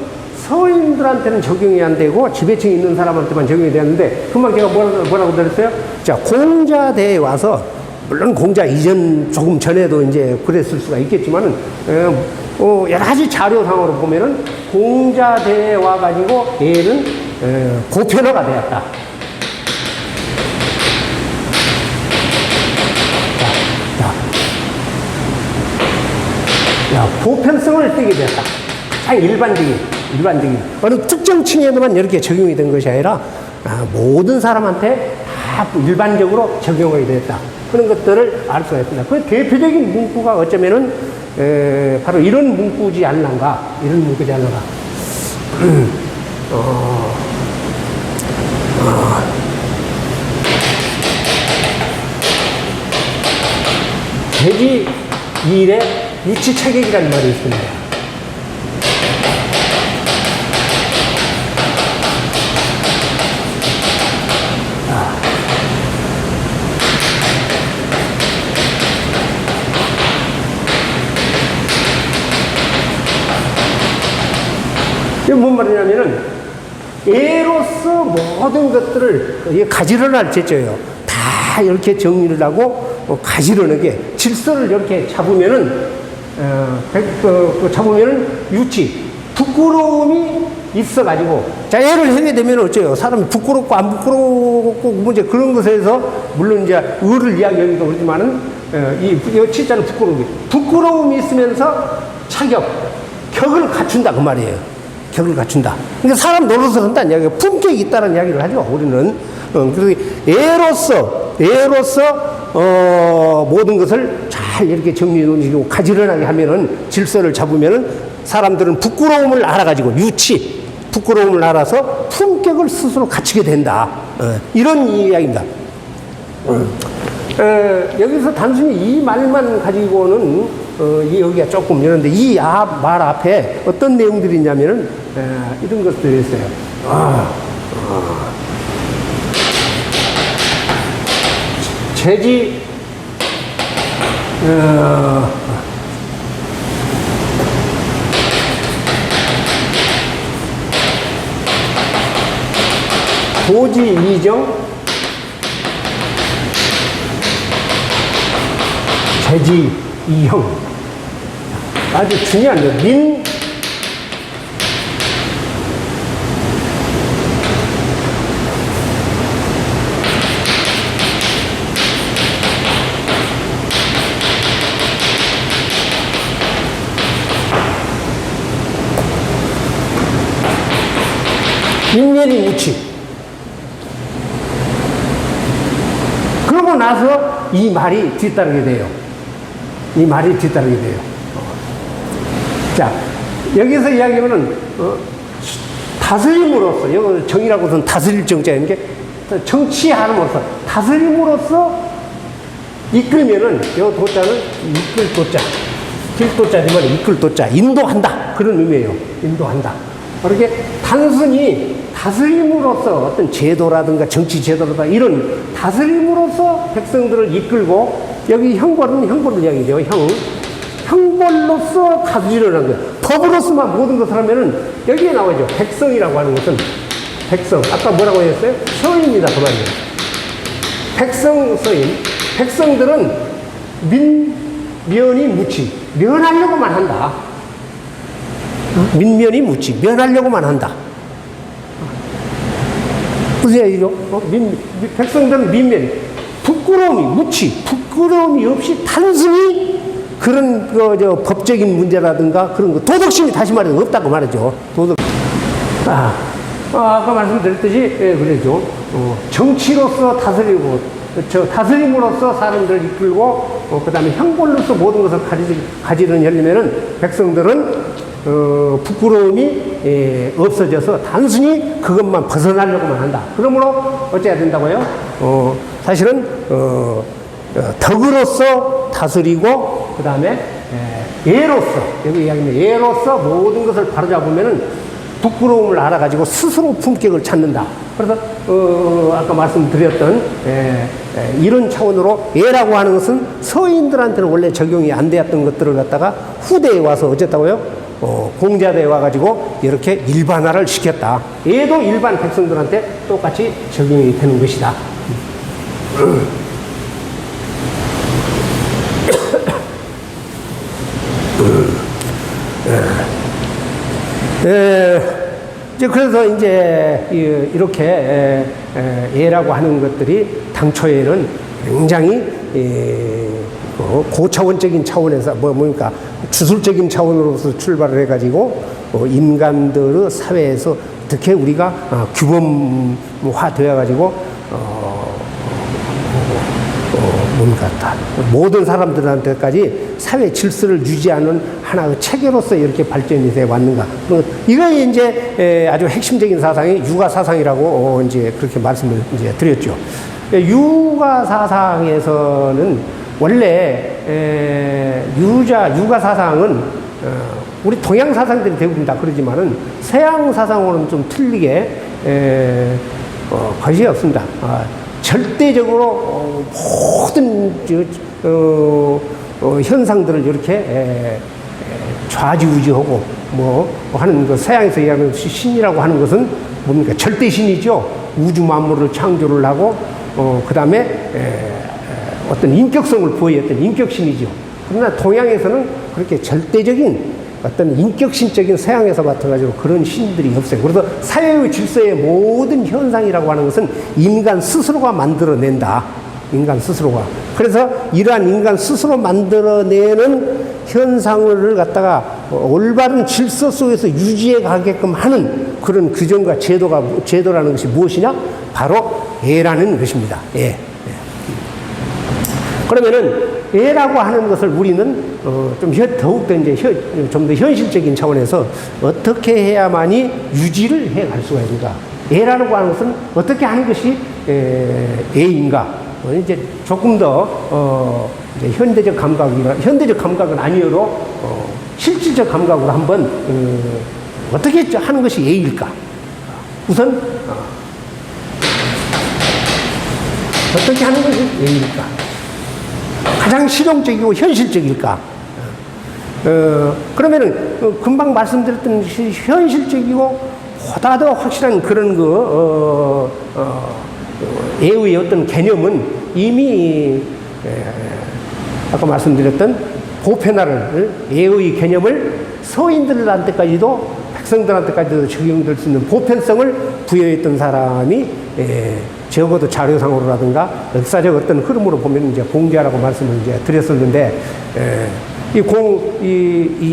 서인들한테는 적용이 안 되고 지배층이 있는 사람한테만 적용이 되는데 금방 제가 뭐라고 들었어요? 자, 공자대에 와서 물론 공자 이전 조금 전에도 이제 그랬을 수가 있겠지만은 여러 가지 자료상으로 보면은 공자대에 와가지고 얘는 보편화가 되었다. 보편성을 띠게 됐다. 참 일반적인 어느 특정 층에만 이렇게 적용이 된 것이 아니라 모든 사람한테 다 일반적으로 적용이 됐다. 그런 것들을 알 수가 있습니다. 그 대표적인 문구가 어쩌면은 바로 이런 문구지 않는가, 돼지 일에 유치차격이라는 말이 있습니다. 이게 뭔 말이냐면은, 애로서 모든 것들을 가지런할 제자예요. 다 이렇게 정리를 하고, 가지런하게 질서를 이렇게 잡으면은, 잡으면은 유치, 부끄러움이 있어가지고, 자, 애를 하게 되면 어째요? 사람이 부끄럽고 안 부끄럽고, 문제 그런 것에서, 물론 이제 의를 이야기하기도 그렇지만은, 이 치자는 부끄러움이 있으면서 격을 갖춘다, 그 말이에요. 격을 갖춘다. 그러니까 사람 노릇을 한다는 이야기가 품격이 있다는 이야기를 하죠, 우리는. 그래서 애로서 모든 것을 잘 이렇게 정리해놓고 가지런하게 하면은 질서를 잡으면은 사람들은 부끄러움을 알아가지고 부끄러움을 알아서 품격을 스스로 갖추게 된다. 이런 이야기입니다. 여기서 단순히 이 말만 가지고는 여기가 조금 이런데 이 말 앞에 어떤 내용들이 있냐면은 이런 것들이 있어요. 재지 도지 이정 재지 이형 아주 중요한 거예요. 민면이 무치. 그러고 나서 이 말이 뒤따르게 돼요. 자, 여기서 이야기하면은, 다스림으로써, 여기 정이라고서는 다스릴 정자인 게, 정치함으로써, 다스림으로써 이끌면은, 요 도자는 이끌 도자, 길도자지만 이끌 도자, 인도한다. 그런 의미예요. 인도한다. 그렇게 단순히 다스림으로써 어떤 제도라든가 정치 제도라든가 이런 다스림으로써 백성들을 이끌고, 여기 형벌을 이야기죠. 형벌로서 가지런한 거예요. 법으로서만 모든 것을 하면은 여기에 나오죠. 백성이라고 하는 것은 백성. 아까 뭐라고 했어요? 서인이다 그 말이에요. 백성 서인. 백성들은 민면이 무치. 면하려고만 한다. 민면이 무치. 면하려고만 한다. 무슨 얘기죠? 백성들은 민면이. 부끄러움이 무치. 부끄러움이 없이 단순히 그런 법적인 문제라든가 그런 거 도덕심이 다시 말해서 없다고 말하죠. 아까 말씀드렸듯이 그랬죠. 정치로서 다스리고 다스림으로써 사람들을 이끌고 그 다음에 형벌로서 모든 것을 가지는 하려면은 백성들은 부끄러움이 없어져서 단순히 그것만 벗어나려고만 한다. 그러므로 어째야 된다고요? 사실은 덕으로서 다스리고 그 다음에 예로서 여기 이야기는 예로서 모든 것을 바로잡으면은 부끄러움을 알아가지고 스스로 품격을 찾는다. 그래서 아까 말씀드렸던 이런 차원으로 예라고 하는 것은 서인들한테는 원래 적용이 안 되었던 것들을 갖다가 후대에 와서 어쨌다고요? 공자대에 와가지고 이렇게 일반화를 시켰다. 얘도 일반 백성들한테 똑같이 적용이 되는 것이다. 이제 그래서 이제 이렇게 예라고 하는 것들이 당초에는 굉장히 고차원적인 차원에서 뭡니까 주술적인 차원으로서 출발을 해가지고 인간들의 사회에서 어떻게 우리가 규범화 되어가지고 뭡니까 모든 사람들한테까지 사회 질서를 유지하는 하나의 체계로서 이렇게 발전이 되어 왔는가. 이거 이제 아주 핵심적인 사상이 유가 사상이라고 이제 그렇게 말씀을 이제 드렸죠. 유가 사상에서는 원래 유가 사상은 우리 동양 사상들이 대부분 다 그러지만은 서양 사상으로는 좀 틀리게 것이 없습니다. 절대적으로 모든 현상들을 이렇게 좌지우지하고 뭐 하는 그 서양에서 얘기하는 신이라고 하는 것은 뭡니까 절대신이죠. 우주 만물을 창조를 하고 그 다음에 어떤 인격성을 부여했던 인격신이죠. 그러나 동양에서는 그렇게 절대적인 어떤 인격신적인 서양에서 맡아가지고 그런 신들이 없어요. 그래서 사회의 질서의 모든 현상이라고 하는 것은 인간 스스로가 만들어낸다. 인간 스스로가. 그래서 이러한 인간 스스로 만들어내는 현상을 갖다가 올바른 질서 속에서 유지해 가게끔 하는 그런 규정과 제도라는 것이 무엇이냐? 바로 예라는 것입니다. 예. 그러면은 예라고 하는 것을 우리는 더욱더 이제 좀 더 현실적인 차원에서 어떻게 해야만이 유지를 해 갈 수가 있는가? 예라고 하는 것은 어떻게 하는 것이 예인가? 이제 조금 더 이제 현대적 감각은 아니어도 실질적 감각으로 한번 어떻게 하는 것이 예일까? 우선 어떻게 하는 것이 예일까? 가장 실용적이고 현실적일까? 그러면은 금방 말씀드렸던 현실적이고 보다 더 확실한 그런 예의 어떤 개념은 이미 아까 말씀드렸던 보편화를 예의 개념을 서인들한테까지도 백성들한테까지도 적용될 수 있는 보편성을 부여했던 사람이 적어도 자료상으로라든가 역사적 어떤 흐름으로 보면 이제 공자라고 말씀을 이제 드렸었는데,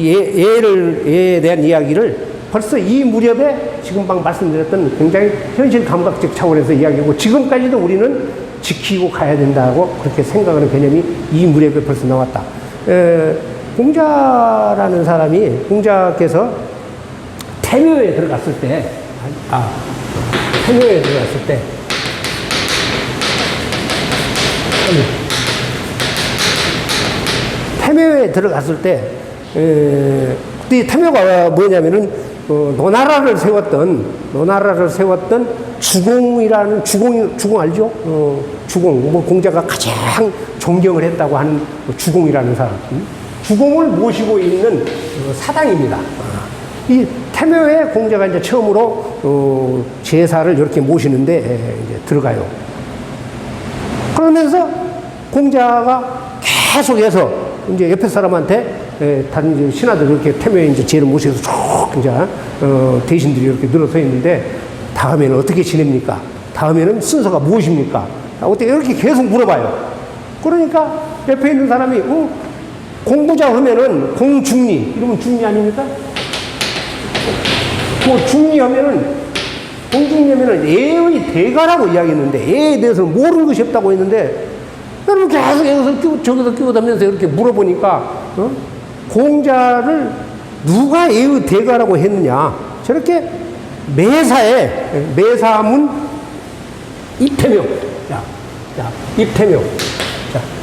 예에 대한 이야기를 벌써 이 무렵에 지금 방 말씀드렸던 굉장히 현실 감각적 차원에서 이야기하고 지금까지도 우리는 지키고 가야 된다고 그렇게 생각하는 개념이 이 무렵에 벌써 나왔다. 공자라는 사람이 공자께서 태묘에 들어갔을 때, 태묘에 들어갔을 때, 태묘에 들어갔을 때, 그때 태묘가 뭐냐면은, 노나라를 세웠던 주공이라는, 주공 알죠? 주공, 공자가 가장 존경을 했다고 하는 주공이라는 사람. 주공을 모시고 있는 사당입니다. 이 태묘에 공자가 이제 처음으로, 제사를 이렇게 모시는데, 이제 들어가요. 그러면서 공자가 계속해서 이제 옆에 사람한테 다른 신하들 이렇게 태묘에 이제 제를 모셔서 쭉 이제 대신들이 이렇게 늘어서 있는데 다음에는 어떻게 지냅니까? 다음에는 순서가 무엇입니까? 어떻게 이렇게 계속 물어봐요. 그러니까 옆에 있는 사람이 공부자 하면은 공중리 이러면 중리 아닙니까? 뭐 중리 하면은 공중리하면은 예의 대가라고 이야기했는데 예에 대해서는 모르는 것이 없다고 했는데 여러분 계속 여기서 저기서 끼워다면서 이렇게 물어보니까 공자를 누가 예의 대가라고 했느냐 저렇게 매사문 입태묘 입태묘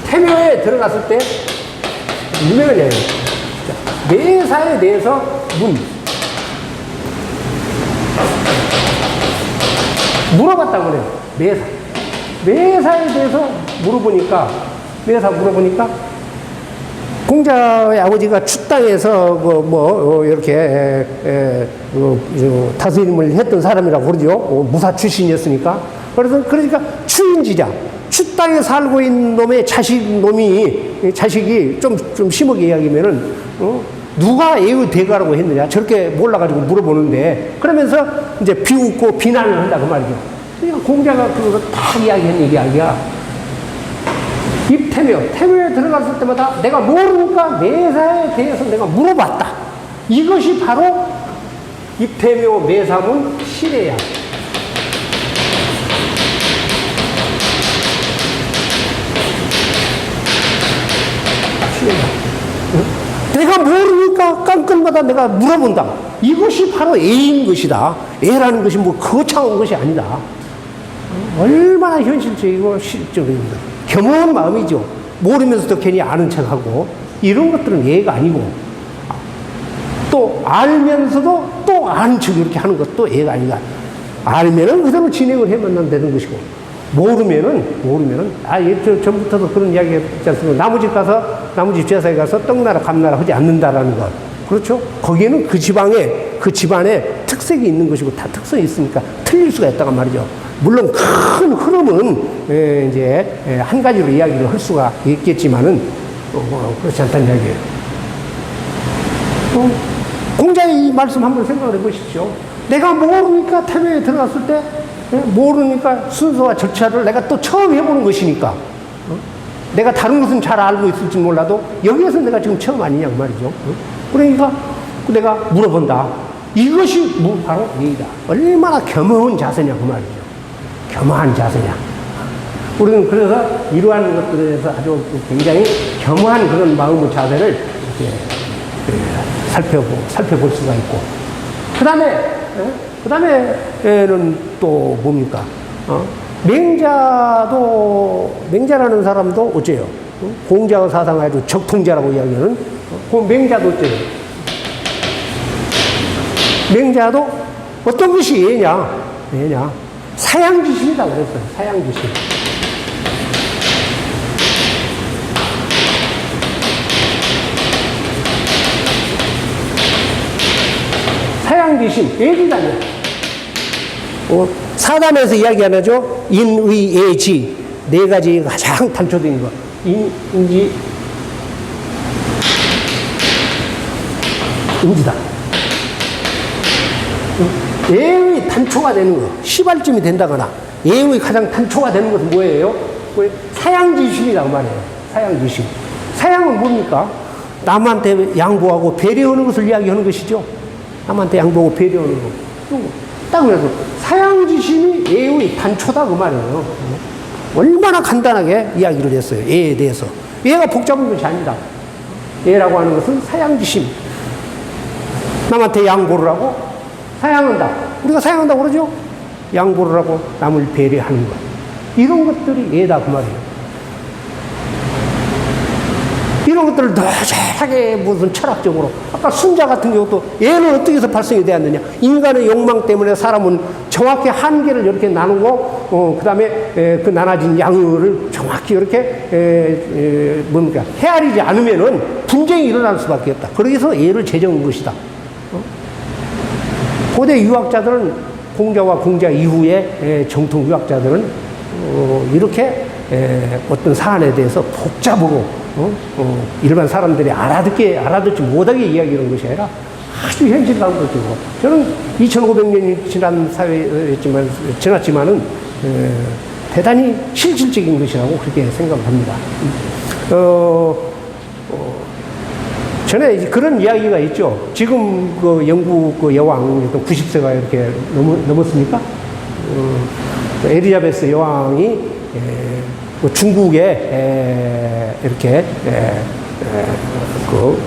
태묘에 들어갔을 때 유명한 얘기예요. 매사에 대해서 물어봤다고 그래요. 매사에 대해서 물어보니까 공자의 아버지가 추땅에서 이렇게 다스림을 했던 사람이라고 그러죠. 무사 출신이었으니까. 그러니까 추인지자, 추땅에 살고 있는 놈의 자식이 좀 심하게 이야기하면은 누가 애의 대가라고 했느냐 저렇게 몰라가지고 물어보는데 그러면서 이제 비웃고 비난을 한다 그 말이죠. 그러니까 공자가 그거 다 이야기한 얘기야. 태묘에 들어갔을 때마다 내가 모르니까 매사에 대해서 내가 물어봤다. 이것이 바로 입태묘 매사문 시래야. 내가 모르니까 깐건마다 내가 물어본다. 이것이 바로 애인 것이다. 애라는 것이 뭐 거창한 것이 아니다. 얼마나 현실적이고 실적입니다. 겸허한 마음이죠. 모르면서도 괜히 아는 척하고 이런 것들은 애가 아니고 또 알면서도 또 아는 척 이렇게 하는 것도 애가 아니다. 알면은 그대로 진행을 해만 되는 것이고 모르면은 전부터도 그런 이야기 했지 않습니까? 나무집 제사에 가서 떡나라 감나라 하지 않는다라는 것. 그렇죠? 거기에는 그 집안에 특색이 있는 것이고 다 특성이 있으니까 틀릴 수가 있다고 말이죠. 물론 큰 흐름은 이제 한 가지로 이야기를 할 수가 있겠지만은 그렇지 않다는 이야기예요. 공자의 이 말씀 한번 생각을 해보십시오. 내가 모르니까 태묘에 들어갔을 때 모르니까 순서와 절차를 내가 또 처음 해보는 것이니까 내가 다른 것은 잘 알고 있을지 몰라도 여기에서 내가 지금 처음 아니냐 그 말이죠. 그러니까 내가 물어본다. 이것이 바로 예의다. 얼마나 겸허한 자세냐 그 말이죠. 겸허한 자세냐. 우리는 그래서 이러한 것들에 대해서 아주 굉장히 겸허한 그런 마음의 자세를 이렇게 살펴볼 수가 있고 그 다음에는 또 뭡니까? 맹자라는 사람도 어째요? 공자의 사상을 아주 적통자라고 이야기하는 그 맹자도 어째요? 맹자도 어떤 것이 예냐? 사양지심이라고 그랬어요. 사양지심. 사양지심, 예지단이야. 사담에서 이야기 안 하죠? 인의, 예지. 네 가지가 가장 단초된 거. 인지, 인지다. 예의 단초가 되는 거, 시발점이 된다거나, 예의 가장 단초가 되는 것은 뭐예요? 사양지심이라고 말해요. 사양지심. 사양은 뭡니까? 남한테 양보하고 배려하는 것을 이야기하는 것이죠. 남한테 양보하고 배려하는 거. 딱 그래서 사양지심이 예의 단초다 그 말이에요. 얼마나 간단하게 이야기를 했어요. 예에 대해서. 예가 복잡한 것이 아니다. 예라고 하는 것은 사양지심. 남한테 양보를 하고 사양한다. 우리가 사양한다고 그러죠? 양보를 하고 남을 배려하는 것. 이런 것들이 예다 그 말이에요. 이런 것들을 너절하게 무슨 철학적으로 아까 순자 같은 경우도 예는 어떻게 해서 발생이 되었느냐. 인간의 욕망 때문에 사람은 정확히 한계를 이렇게 나누고 그 다음에 그 나눠진 양을 정확히 이렇게 뭡니까 헤아리지 않으면은 분쟁이 일어날 수밖에 없다. 그래서 예를 제정한 것이다. 고대 유학자들은 공자와 공자 이후에 정통 유학자들은 이렇게 어떤 사안에 대해서 복잡하고 일반 사람들이 알아듣지 못하게 이야기하는 것이 아니라 아주 현실감각이고 저는 2500년이 지났지만은 대단히 실질적인 것이라고 그렇게 생각합니다. 전에 그런 이야기가 있죠. 지금 그 영국 그 여왕 90세가 이렇게 넘었습니까? 에리자베스 여왕이 중국에 이렇게 그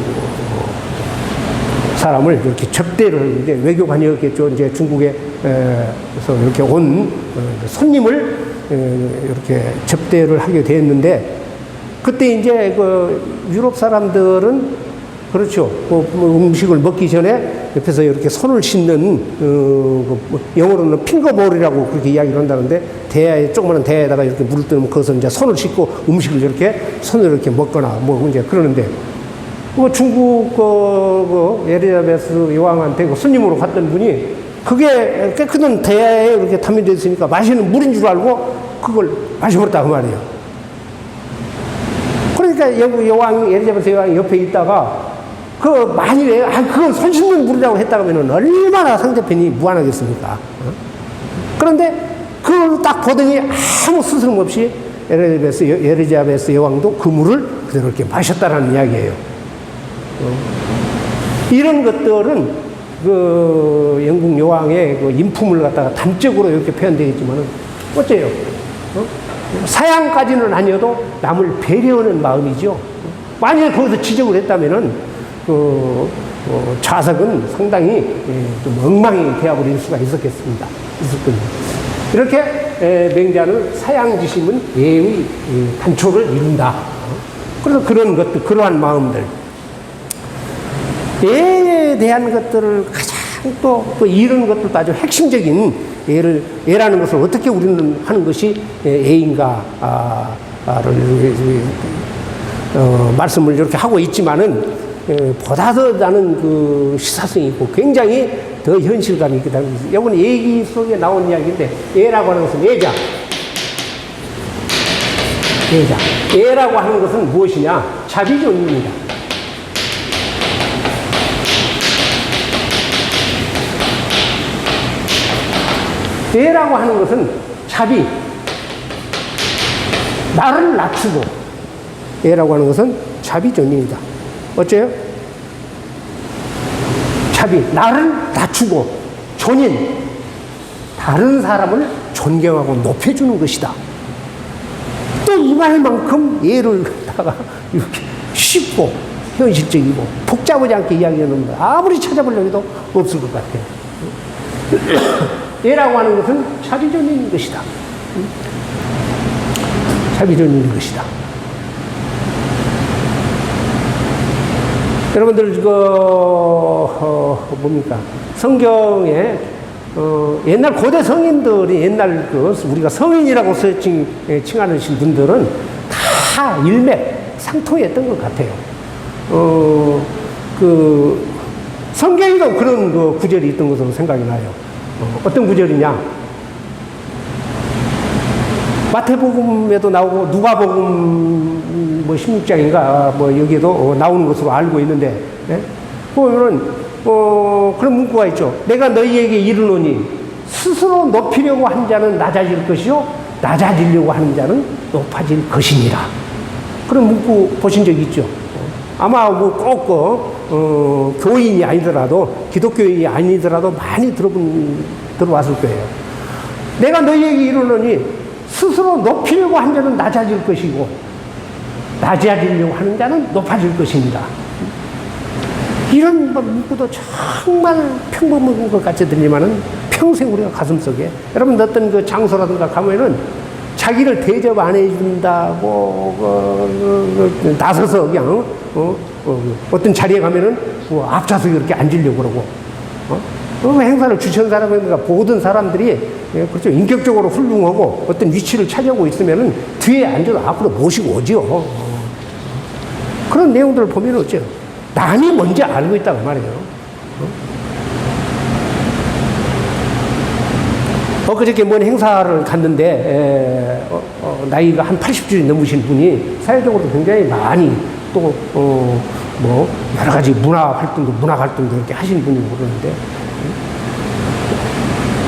사람을 이렇게 접대를 이제 외교관이었겠죠. 이제 중국에서 이렇게 온 손님을 이렇게 접대를 하게 됐는데 그때 이제 그 유럽 사람들은 그렇죠. 음식을 먹기 전에 옆에서 이렇게 손을 씻는, 영어로는 핑거볼이라고 그렇게 이야기를 한다는데, 조그마한 대야에다가 이렇게 물을 뜨면 거기서 이제 손을 씻고 음식을 이렇게 손으로 이렇게 먹거나 뭐 이제 그러는데, 중국 에리자베스 여왕한테 손님으로 갔던 분이 그게 깨끗한 대야에 이렇게 담겨져 있으니까 마시는 물인 줄 알고 그걸 마셔버렸다 그 말이에요. 그러니까 여왕 에리자베스 여왕이 옆에 있다가 만일에 그건 손 씻는 물이라고 했다면 얼마나 상대편이 무안하겠습니까? 그런데 그걸 딱 보더니 아무 스스럼 없이 에리자베스 여왕도 그 물을 그대로 이렇게 마셨다라는 이야기예요. 이런 것들은 영국 여왕의 인품을 갖다가 단적으로 이렇게 표현되겠지만은 어째요? 사양까지는 아니어도 남을 배려하는 마음이죠. 만약에 거기서 지적을 했다면은 좌석은 상당히 좀 엉망이 되어버릴 수가 있었겠습니다. 이렇게 맹자는 사양지심은 예의 단초를 이룬다. 그래서 그런 것들, 그러한 마음들, 예에 대한 것들을 가장 또 이런 것들도 아주 핵심적인 예라는 것을 어떻게 우리는 하는 것이 예인가를 말씀을 이렇게 하고 있지만은 보다 더 나는 시사성이 있고 굉장히 더 현실감이 있기 때문에 이번 얘기 속에 나온 이야기인데 예라고 하는 것은 예자. 예라고 하는 것은 무엇이냐? 자비존입니다. 예라고 하는 것은 자비, 나를 낮추고, 예라고 하는 것은 자비존입니다. 어째요? 자비, 나를 낮추고, 존인, 다른 사람을 존경하고 높여주는 것이다. 또 이 말만큼 예를 갖다가 이렇게 쉽고 현실적이고 복잡하지 않게 이야기하는 거 아무리 찾아보려고 해도 없을 것 같아요. 예라고 하는 것은 자비존인 것이다. 자비존인 것이다. 여러분들 뭡니까? 성경에 옛날 고대 성인들이 옛날 우리가 성인이라고 칭하신 분들은 다 일맥상통했던 것 같아요. 성경에도 그런 구절이 있던 것으로 생각이 나요. 어떤 구절이냐? 마태복음에도 나오고 누가복음 16장인가 여기에도 나오는 것으로 알고 있는데, 보면은 그런 문구가 있죠. 내가 너희에게 이르노니 스스로 높이려고 한 자는 낮아질 것이요 낮아지려고 하는 자는 높아질 것이니라. 그런 문구 보신 적 있죠? 아마 꼭 교인이 아니더라도 기독교인이 아니더라도 많이 들어왔을 거예요. 내가 너희에게 이르노니 스스로 높이려고 한 자는 낮아질 것이고 낮아지려고 하는 자는 높아질 것입니다. 이런 문구도 정말 평범한 것 같이 들리지만은 평생 우리가 가슴속에, 여러분 어떤 장소라든가 가면은 자기를 대접 안 해준다고 나서서 그냥 어떤 자리에 가면은 앞좌석에 이렇게 앉으려고 그러고 행사를 주최한 사람이니까 모든 사람들이 그렇죠, 인격적으로 훌륭하고 어떤 위치를 차지하고 있으면은 뒤에 앉아서 앞으로 모시고 오죠. 그런 내용들을 보면 어째요? 남이 뭔지 알고 있다고 말이에요. 엊그저께 뭔 행사를 갔는데 나이가 한 80줄이 넘으신 분이 사회적으로 굉장히 많이 또 여러 가지 문화 활동도 이렇게 하시는 분이 그러는데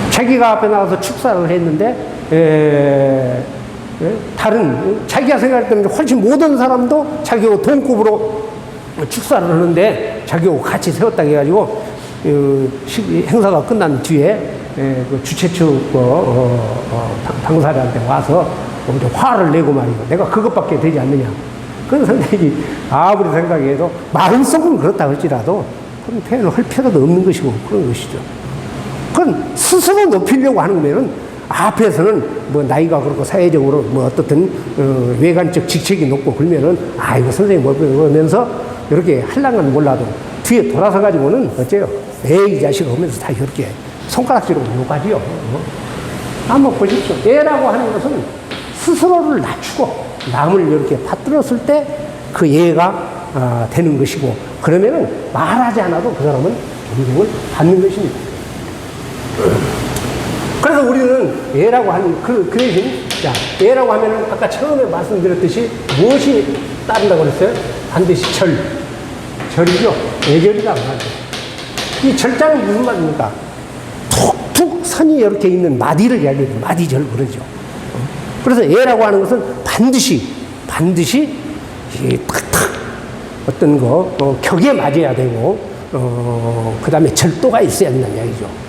자기가 앞에 나가서 축사를 했는데 다른 자기가 생각할 때는 훨씬 모든 사람도 자기하고 동급으로 축사를 하는데 자기하고 같이 세웠다고 해가지고 행사가 끝난 뒤에 그 주최 측 당사자한테 와서 화를 내고 말이고 내가 그것밖에 되지 않느냐. 그런 상당히 아무리 생각해도 마음속은 그렇다 할지라도 그런 표현을 할 필요도 없는 것이고 그런 것이죠. 그건 스스로 높이려고 하는 거면은 앞에서는 나이가 그렇고 사회적으로 어떻든 외관적 직책이 높고 그러면은 이거 선생님 그러면서 이렇게 할랑은 몰라도 뒤에 돌아서 가지고는 어째요? 에이 자식 하면서 다 이렇게 손가락질로 욕하지요. 한번 보십시오. 예라고 하는 것은 스스로를 낮추고 남을 이렇게 받들었을 때 그 예가 되는 것이고, 그러면은 말하지 않아도 그 사람은 존중을 받는 것입니다. 그래서 우리는 예라고 하는 그 대신, 자, 예라고 하면은 아까 처음에 말씀드렸듯이 무엇이 따른다고 그랬어요? 반드시 절이죠. 예절이라고 하죠. 이 절자는 무슨 말입니까? 툭툭 선이 이렇게 있는 마디를 이야기해요. 마디절 그러죠. 그래서 예라고 하는 것은 반드시 탁탁 어떤 격에 맞아야 되고, 그 다음에 절도가 있어야 된다는 이야기죠.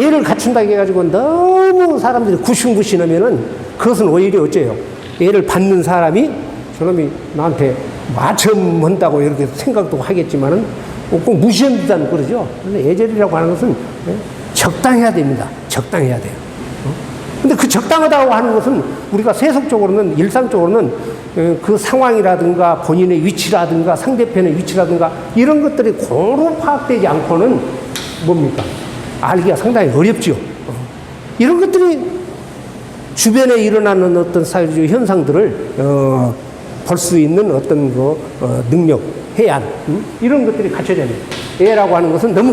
예를 갖춘다고 해가지고 너무 사람들이 구신구신하면은 그것은 오히려 어째요? 예를 받는 사람이 저놈이 나한테 마첨한다고 이렇게 생각도 하겠지만은 꼭 무시한 듯한 그러죠. 그런데 예절이라고 하는 것은 적당해야 됩니다. 적당해야 돼요. 근데 그 적당하다고 하는 것은 우리가 세속적으로는, 일상적으로는 그 상황이라든가 본인의 위치라든가 상대편의 위치라든가 이런 것들이 고루 파악되지 않고는 뭡니까? 알기가 상당히 어렵죠. 이런 것들이 주변에 일어나는 어떤 사회적 현상들을 볼 수 있는 어떤 능력, 해안, 이런 것들이 갖춰져야 됩니다. 예라고 하는 것은 너무